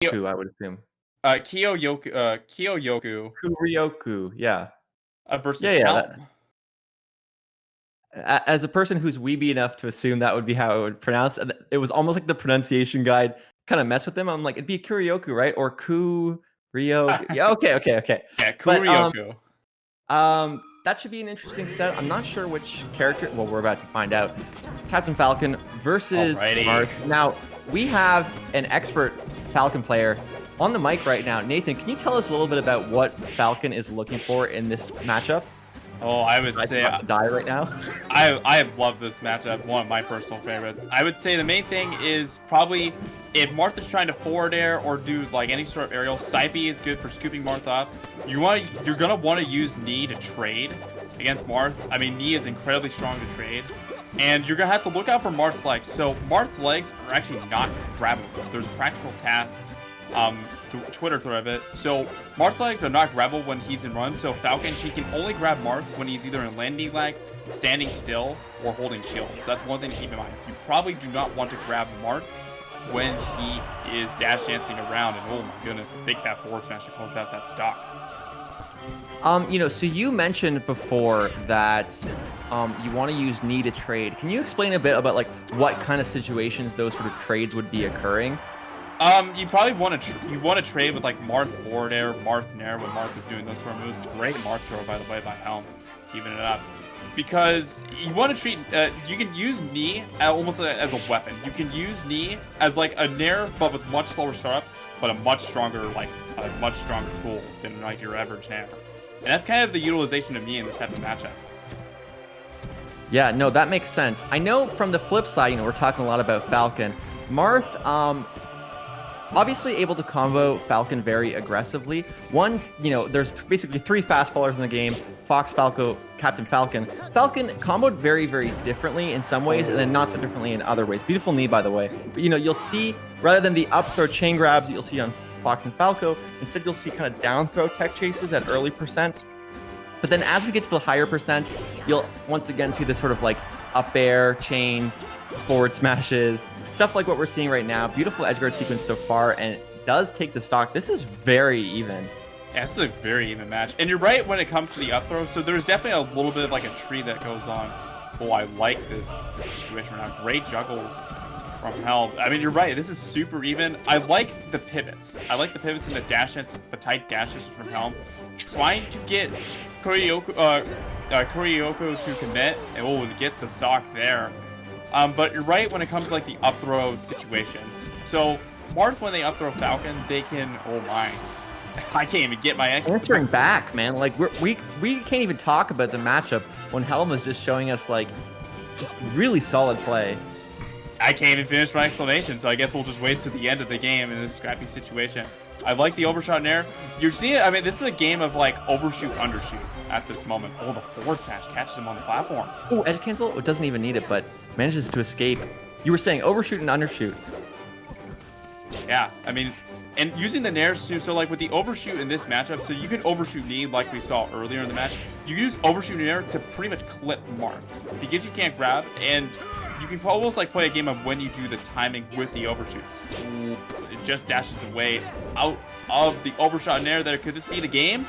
Kyo I would assume. Kuryoku, Kuryoku, yeah. Yeah, versus yeah, Helm. as a person who's weeby enough to assume that would be how it would pronounce, and it was almost like the pronunciation guide kinda messed with them. I'm like, "It'd be Kuryoku, right?" Or Kuryoku. Yeah, okay, okay, okay. Yeah, But, Kuryoku. that should be an interesting set. I'm not sure which character well, we're about to find out. Captain Falcon versus Alrighty. Marth. Now, we have an expert Falcon player on the mic right now. Nathan, can you tell us a little bit about what Falcon is looking for in this matchup? Oh, I would Besides say not to die right now? I have loved this matchup. One of my personal favorites. I would say the main thing is probably if Marth is trying to forward air or do like any sort of aerial, Sipey is good for scooping Marth up. You're gonna want to use Knee to trade against Marth. I mean, Knee is incredibly strong to trade. And you're gonna have to look out for Marth's legs. So Marth's legs are actually not grabbable. There's a practical task Twitter thread of it. So Marth's legs are not grabbable when he's in run. So Falcon, he can only grab Marth when he's either in landing lag, standing still, or holding shield. So that's one thing to keep in mind. You probably do not want to grab Marth when he is dash dancing around. And oh my goodness, a big fat forward smash that closes out that stock. So you mentioned before that you want to use Knee to trade. Can you explain a bit about like what kind of situations those sort of trades would be occurring? You probably want to trade with like Marth forward air, Marth nair when Marth is doing those sort of moves. Great Marth throw by the way by Helm, keeping it up. Because you want to treat, you can use Knee almost as a weapon. You can use Knee as like a nair, but with much slower startup, but a much stronger tool than like your average nair. And that's kind of the utilization of Knee in this type of matchup. Yeah, no, that makes sense. I know from the flip side, we're talking a lot about Falcon. Marth, obviously able to combo Falcon very aggressively. One, there's basically three fast fallers in the game: Fox, Falco, Captain Falcon. Falcon comboed very, very differently in some ways, and then not so differently in other ways. Beautiful knee, by the way. But you'll see rather than the up throw chain grabs that you'll see on Fox and Falco, instead you'll see kind of down throw tech chases at early percents. But then as we get to the higher percents, you'll once again see this sort of like up air, chains, forward smashes, stuff like what we're seeing right now. Beautiful edgeguard sequence so far, and it does take the stock. This is very even. Yeah, this is a very even match. And you're right when it comes to the up throw. So there's definitely a little bit of like a tree that goes on. Oh, I like this situation right now. Great juggles from Helm. I mean, you're right. This is super even. I like the pivots. I like the pivots and the dash hits, the tight dashes from Helm. Trying to get Kuryoku to commit, and it gets the stock there. But you're right when it comes to like the up throw situations. So Marth, when they up throw Falcon, they can. Oh my, I can't even get my answering back, man. Like we can't even talk about the matchup when Helm is just showing us like just really solid play. I can't even finish my explanation, so I guess we'll just wait to the end of the game in this scrappy situation. I like the overshot in air. You're seeing it. I mean, this is a game of like overshoot, undershoot at this moment. Oh, the forward smash catches him on the platform. Oh, edge cancel. It doesn't even need it, but manages to escape. You were saying overshoot and undershoot. Yeah, I mean, and using the nairs too. So like with the overshoot in this matchup, so you can overshoot Knee like we saw earlier in the match. You can use overshoot nair to pretty much clip Marth because you can't grab, and you can almost like play a game of when you do the timing with the overshoots. Ooh, it just dashes away out of the overshot nair there. Could this be the game?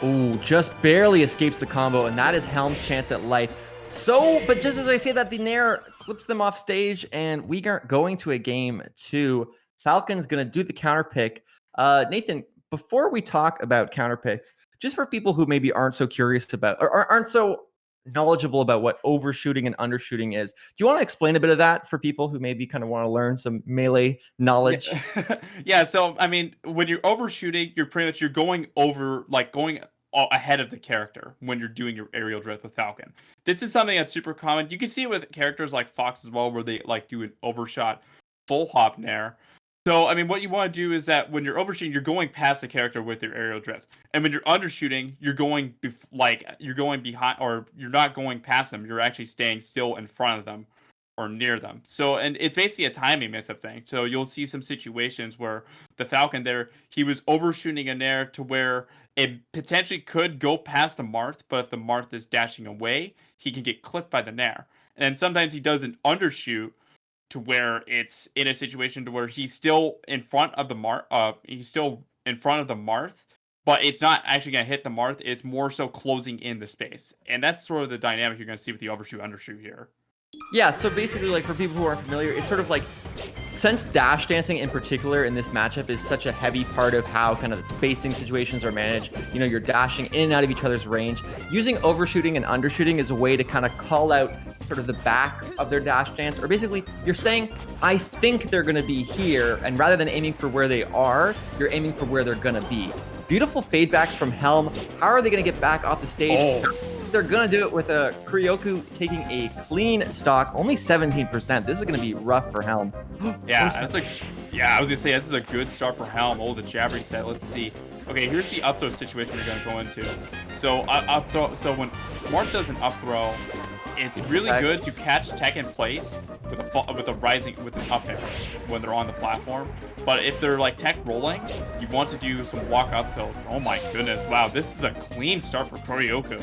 Ooh, just barely escapes the combo, and that is Helm's chance at life. So, but just as I say that, the nair clips them off stage, and we are going to a game two. Falcon's going to do the counter pick. Nathan, before we talk about counter picks, just for people who maybe aren't so curious about or aren't so knowledgeable about what overshooting and undershooting is, do you want to explain a bit of that for people who maybe kind of want to learn some melee knowledge? Yeah, so I mean, when you're overshooting, you're going over, like going ahead of the character when you're doing your aerial drift with Falcon. This is something that's super common. You can see it with characters like Fox as well, where they like do an overshot full hop nair. So, I mean, what you want to do is that when you're overshooting, you're going past the character with your aerial drift. And when you're undershooting, you're going behind, or you're not going past them. You're actually staying still in front of them or near them. So, and it's basically a timing mix-up thing. So you'll see some situations where the Falcon there, he was overshooting a nair to where it potentially could go past the Marth, but if the Marth is dashing away, he can get clipped by the nair. And then sometimes he does an undershoot to where it's in a situation to where he's still in front of the Marth, but it's not actually going to hit the Marth. It's more so closing in the space. And that's sort of the dynamic you're going to see with the overshoot undershoot here. Yeah, so basically, like, for people who aren't familiar, it's sort of like, since dash dancing in particular in this matchup is such a heavy part of how kind of the spacing situations are managed, you know, you're dashing in and out of each other's range. Using overshooting and undershooting is a way to kind of call out sort of the back of their dash dance, or basically you're saying, I think they're going to be here, and rather than aiming for where they are, you're aiming for where they're going to be. Beautiful fade back from Helm. How are they going to get back off the stage? Oh. They're going to do it with a Kuryoku taking a clean stock, only 17%. This is going to be rough for Helm. Yeah, I was gonna say this is a good start for Helm. Oh, the jab reset. Let's see. Okay, here's the up throw situation we're gonna go into. So up throw. So when Marth does an up throw, it's really good to catch tech in place with an up air when they're on the platform. But if they're like tech rolling, you want to do some walk up tilts. Oh my goodness! Wow, this is a clean start for Kuryoku.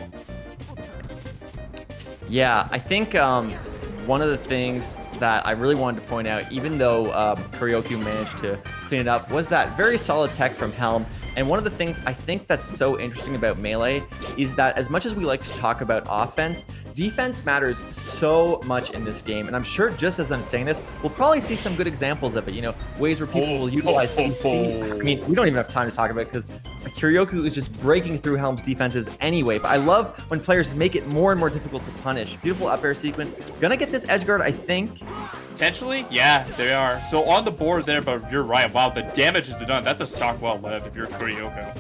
Yeah, I think one of the things that I really wanted to point out, even though Kuryoku managed to clean it up, was that very solid tech from Helm. And one of the things I think that's so interesting about Melee is that as much as we like to talk about offense, defense matters so much in this game. And I'm sure just as I'm saying this, we'll probably see some good examples of it, you know, ways where people will utilize CC. I mean, we don't even have time to talk about it because Kuryoku is just breaking through Helm's defenses anyway. But I love when players make it more and more difficult to punish. Beautiful up air sequence. Gonna get this edge guard, I think. Potentially? Yeah, they are. So on the board there, but you're right. Wow, the damage has been done. That's a stock well lived if you're Kuryoku.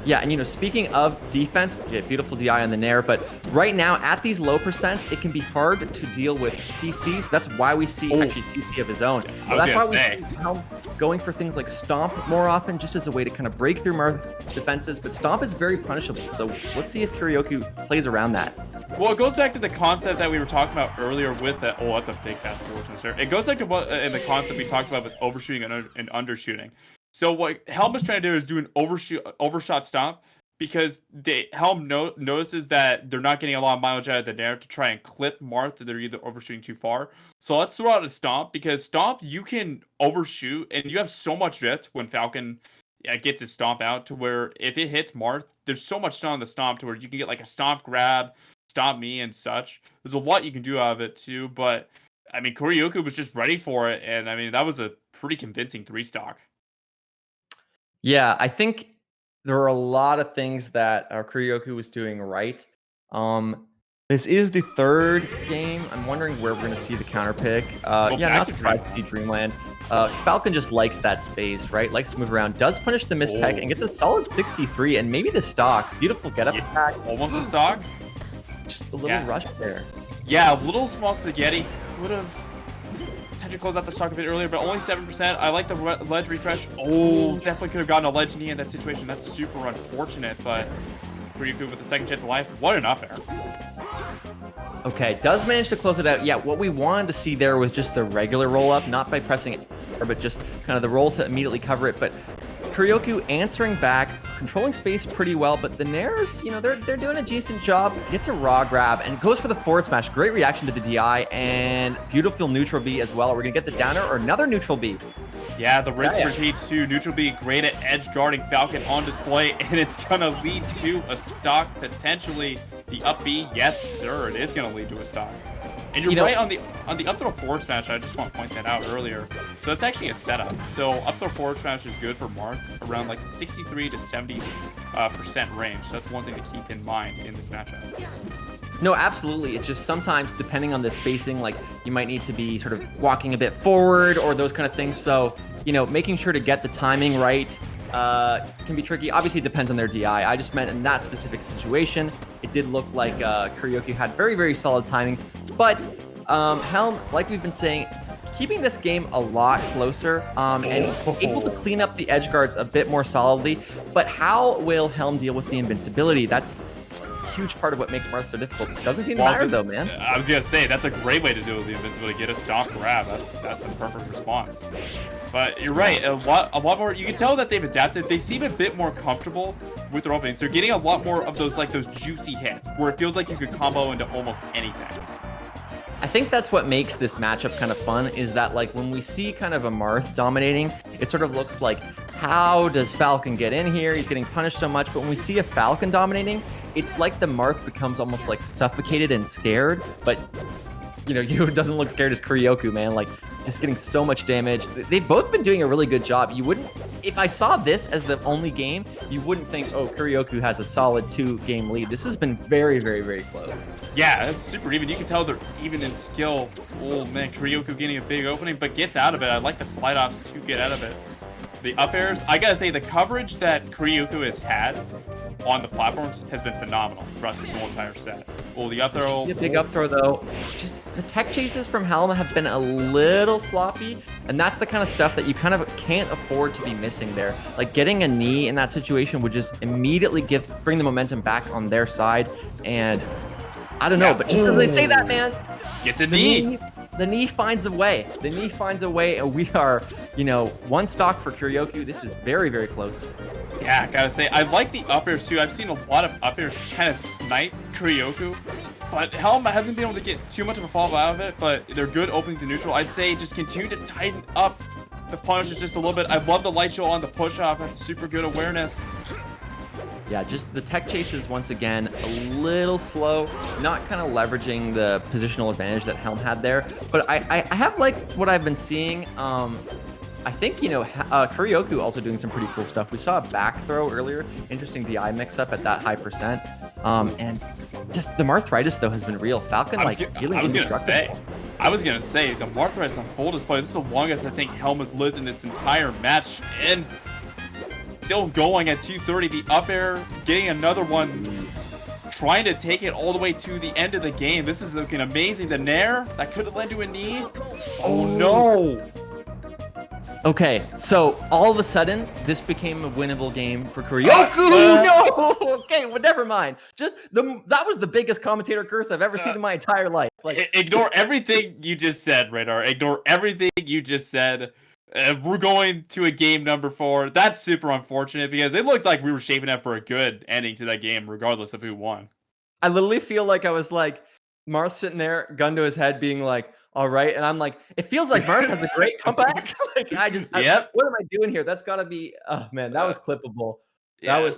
Yeah, and you know, speaking of defense, yeah, beautiful DI on the Nair, but right now at these low percents, it can be hard to deal with CC, so that's why we see actually CC of his own. But that's why we see Helm going for things like Stomp more often, just as a way to kind of break through Marth's defenses, but Stomp is very punishable, so let's see if Kuryoku plays around that. Well, it goes back to the concept that we were talking about earlier with that. Oh, that's a big fat fortune, sir. It goes back to what in the concept we talked about with overshooting and undershooting. So what Helm is trying to do is do an overshot stomp because Helm notices that they're not getting a lot of mileage out of the Nair to try and clip Marth. They're either overshooting too far. So let's throw out a stomp because stomp you can overshoot and you have so much drift when Falcon gets his stomp out to where if it hits Marth, there's so much stun on the stomp to where you can get like a stomp grab, stomp me and such. There's a lot you can do out of it too, but I mean Kuryoku was just ready for it, and I mean that was a pretty convincing 3-stock. Yeah, I think there are a lot of things that Kuryoku was doing right. This is the third game. I'm wondering where we're going to see the counter pick. Yeah, not surprised to see Dreamland. Falcon just likes that space, right? Likes to move around. Does punish the missed tech and gets a solid 63 and maybe the stock. Beautiful get up attack. Almost a stock. Just a little rush there. Yeah, a little small spaghetti. Would have to close out the stock a bit earlier, but only 7%. I like the ledge refresh. Oh, definitely could have gotten a ledge knee in that situation. That's super unfortunate, but pretty good with the second chance of life. What an up air. Okay, does manage to close it out. Yeah, what we wanted to see there was just the regular roll up, not by pressing it, but just kind of the roll to immediately cover it. But Kuryoku answering back, controlling space pretty well, but the Nairs, you know, they're doing a decent job. Gets a raw grab and goes for the forward smash. Great reaction to the DI and beautiful neutral B as well. We're gonna get the downer or another neutral B. Yeah, the rinse and repeat too. Neutral B, great at edge guarding Falcon on display, and it's gonna lead to a stock potentially. The up B, yes sir, it is gonna lead to a stock. And you're right on the up throw forward smash. I just want to point that out earlier. So it's actually a setup. So up throw forward smash is good for Marth around like the 63 to 70% range. So that's one thing to keep in mind in this matchup. No, absolutely. It's just sometimes depending on the spacing, like you might need to be sort of walking a bit forward or those kind of things. So, you know, making sure to get the timing right can be tricky. Obviously, it depends on their DI. I just meant in that specific situation, it did look like Kuryoku had very, very solid timing. But Helm, like we've been saying, keeping this game a lot closer and able to clean up the edge guards a bit more solidly. But how will Helm deal with the invincibility? That's a huge part of what makes Marth so difficult. Doesn't seem to matter though, man. I was gonna say that's a great way to deal with the invincibility. Get a stomp grab. That's a perfect response. But you're right. A lot more. You can tell that they've adapted. They seem a bit more comfortable with their openings. They're getting a lot more of those juicy hits where it feels like you could combo into almost anything. I think that's what makes this matchup kind of fun, is that like when we see kind of a Marth dominating, it sort of looks like, how does Falcon get in here? He's getting punished so much. But when we see a Falcon dominating, it's like the Marth becomes almost like suffocated and scared. But you know, who doesn't look scared is Kuryoku, man. Like, just getting so much damage. They've both been doing a really good job. You wouldn't, if I saw this as the only game, you wouldn't think, oh, Kuryoku has a solid 2-game lead. This has been very, very, very close. Yeah, that's super even. You can tell they're even in skill. Oh, man, Kuryoku getting a big opening, but gets out of it. I like the slide offs to get out of it. The up airs, I gotta say, the coverage that Kuryoku has had on the platforms has been phenomenal throughout this whole entire set. Oh, the up throw. The big up throw, though. Just the tech chases from Helm have been a little sloppy, and that's the kind of stuff that you kind of can't afford to be missing there. Like, getting a knee in that situation would just immediately bring the momentum back on their side, and I don't know, but just as they say that, man, gets a knee. The knee finds a way. The knee finds a way, and we are, you know, 1 stock for Kuryoku. This is very, very close. Yeah, I gotta say, I like the up airs too. I've seen a lot of up airs kind of snipe Kuryoku, but Helm hasn't been able to get too much of a follow out of it, but they're good openings in neutral. I'd say just continue to tighten up the punishes just a little bit. I love the light show on the push off. That's super good awareness. Yeah, just the tech chases, once again, a little slow, not kind of leveraging the positional advantage that Helm had there. But I have liked what I've been seeing. I think, you know, Kuryoku also doing some pretty cool stuff. We saw a back throw earlier, interesting DI mix-up at that high percent. And just the Marthritis, though, has been real. Falcon, like, feeling indestructible. I was gonna say, the Marthritis on full display, this is the longest I think Helm has lived in this entire match. And still going at 230, the up air, getting another one, trying to take it all the way to the end of the game. This is looking amazing. The Nair, that could have led to a knee. Oh no! Okay, so all of a sudden, this became a winnable game for Kuryoku. No! Okay, well, never mind. Just that was the biggest commentator curse I've ever seen in my entire life. Like, ignore everything you just said, Radar. Ignore everything you just said. We're going to a game number 4. That's super unfortunate because it looked like we were shaping up for a good ending to that game, regardless of who won. I literally feel like I was like, Marth sitting there, gun to his head, being like, all right. And I'm like, it feels like Marth has a great comeback. Like, what am I doing here? That's got to be, oh man, that was clippable. Yeah,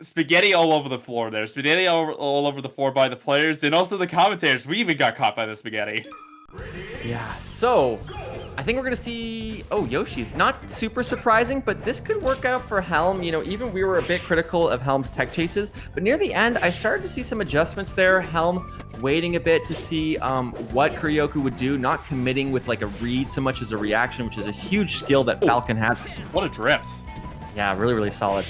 spaghetti all over the floor there. Spaghetti all over the floor by the players and also the commentators. We even got caught by the spaghetti. Yeah, so I think we're going to see, oh, Yoshi's not super surprising, but this could work out for Helm. You know, even we were a bit critical of Helm's tech chases, but near the end, I started to see some adjustments there. Helm waiting a bit to see what Kuryoku would do, not committing with like a read so much as a reaction, which is a huge skill that Falcon has. What a drift. Yeah, really, really solid.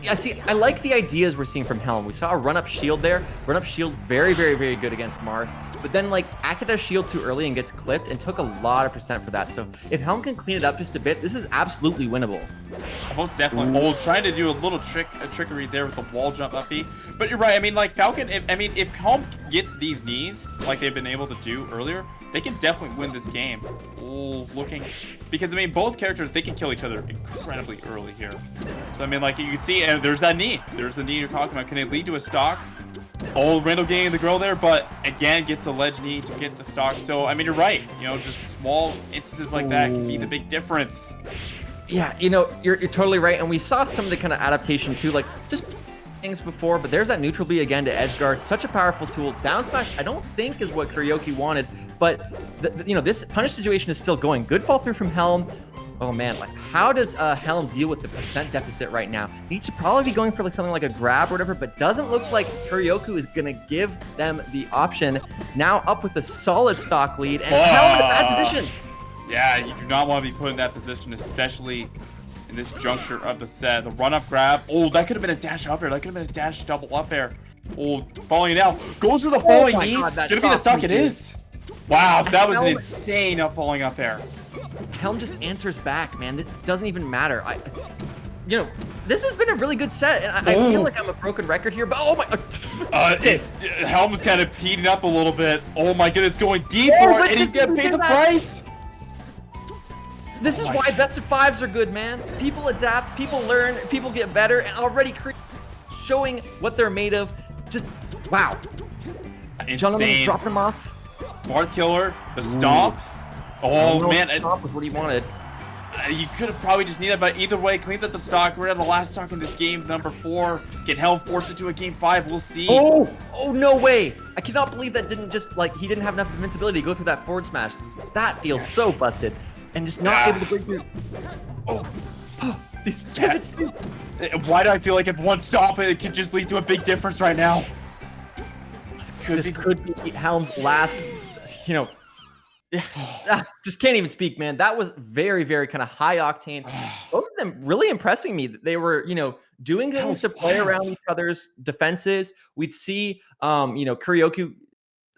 I like the ideas we're seeing from Helm. We saw a run-up shield there. Run-up shield, very, very, very good against Marth. But then, like, acted as shield too early and gets clipped and took a lot of percent for that. So if Helm can clean it up just a bit, this is absolutely winnable. Most definitely. Oh, trying to do a little trickery there with the wall jump up B. But you're right. I mean, like, Falcon, if Helm gets these knees, like they've been able to do earlier, they can definitely win this game. Oh, looking... Because, I mean, both characters, they can kill each other incredibly early here. So, I mean, like, you can see, and there's that knee. There's the knee you're talking about. Can it lead to a stock? Oh, Randall getting the grill there, but, again, gets the ledge knee to get the stock. So, I mean, you're right. You know, just small instances like that can be the big difference. Yeah, you know, you're totally right. And we saw some of the kind of adaptation, too. Like, just things before, but there's that neutral B again to edge guard. Such a powerful tool. Down smash, I don't think is what Kuryoku wanted, but you know, this punish situation is still going. Good fall through from Helm. Oh man, like how does Helm deal with the percent deficit right now? Needs to probably be going for like something like a grab or whatever, but doesn't look like Kuryoku is gonna give them the option. Now up with a solid stock lead, and Helm in a bad position. Yeah, you do not want to be put in that position, especially in this juncture of the set. The run-up grab. Oh, that could have been a dash up air. That could have been a dash double up air. Oh, falling it out. Goes for the falling knee. Gonna be the stock. It is. Wow, that was an insane falling up air. Helm just answers back, man. It doesn't even matter. You know, this has been a really good set, and I feel like I'm a broken record here, but oh my... Helm's kind of heating up a little bit. Oh my goodness, going deep for it, and he's gonna pay the price. This is why best of fives are good, man. People adapt, people learn, people get better, and already showing what they're made of. Just Wow. Gentlemen, Insane. dropped him off. Marth killer, the stomp. Oh, man. Stomp was what he wanted. You could have probably just needed, but either way, cleans up the stock. We're at the last stock in this game, number 4. Get helm, force it to a game 5. We'll see. Oh, no way. I cannot believe that didn't just, like, he didn't have enough invincibility to go through that forward smash. That feels so busted. And just not able to break through. Oh, these pivots, too. Why do I feel like if one stop, it could just lead to a big difference right now? This could be Helm's last, you know, just can't even speak, man. That was very, very kind of high octane. Both of them really impressing me. They were, you know, doing things to play around each other's defenses. We'd see, you know, Kuryoku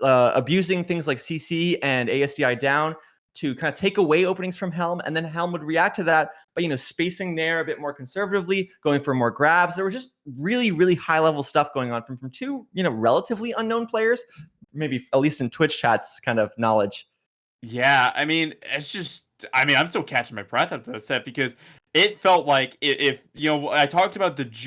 abusing things like CC and ASDI down to kind of take away openings from Helm, and then Helm would react to that by, you know, spacing there a bit more conservatively, going for more grabs. There was just really, really high level stuff going on from two, you know, relatively unknown players, maybe at least in Twitch chats kind of knowledge. Yeah, I mean, it's just, I mean, I'm still catching my breath after the set because it felt like if you know, I talked about the juice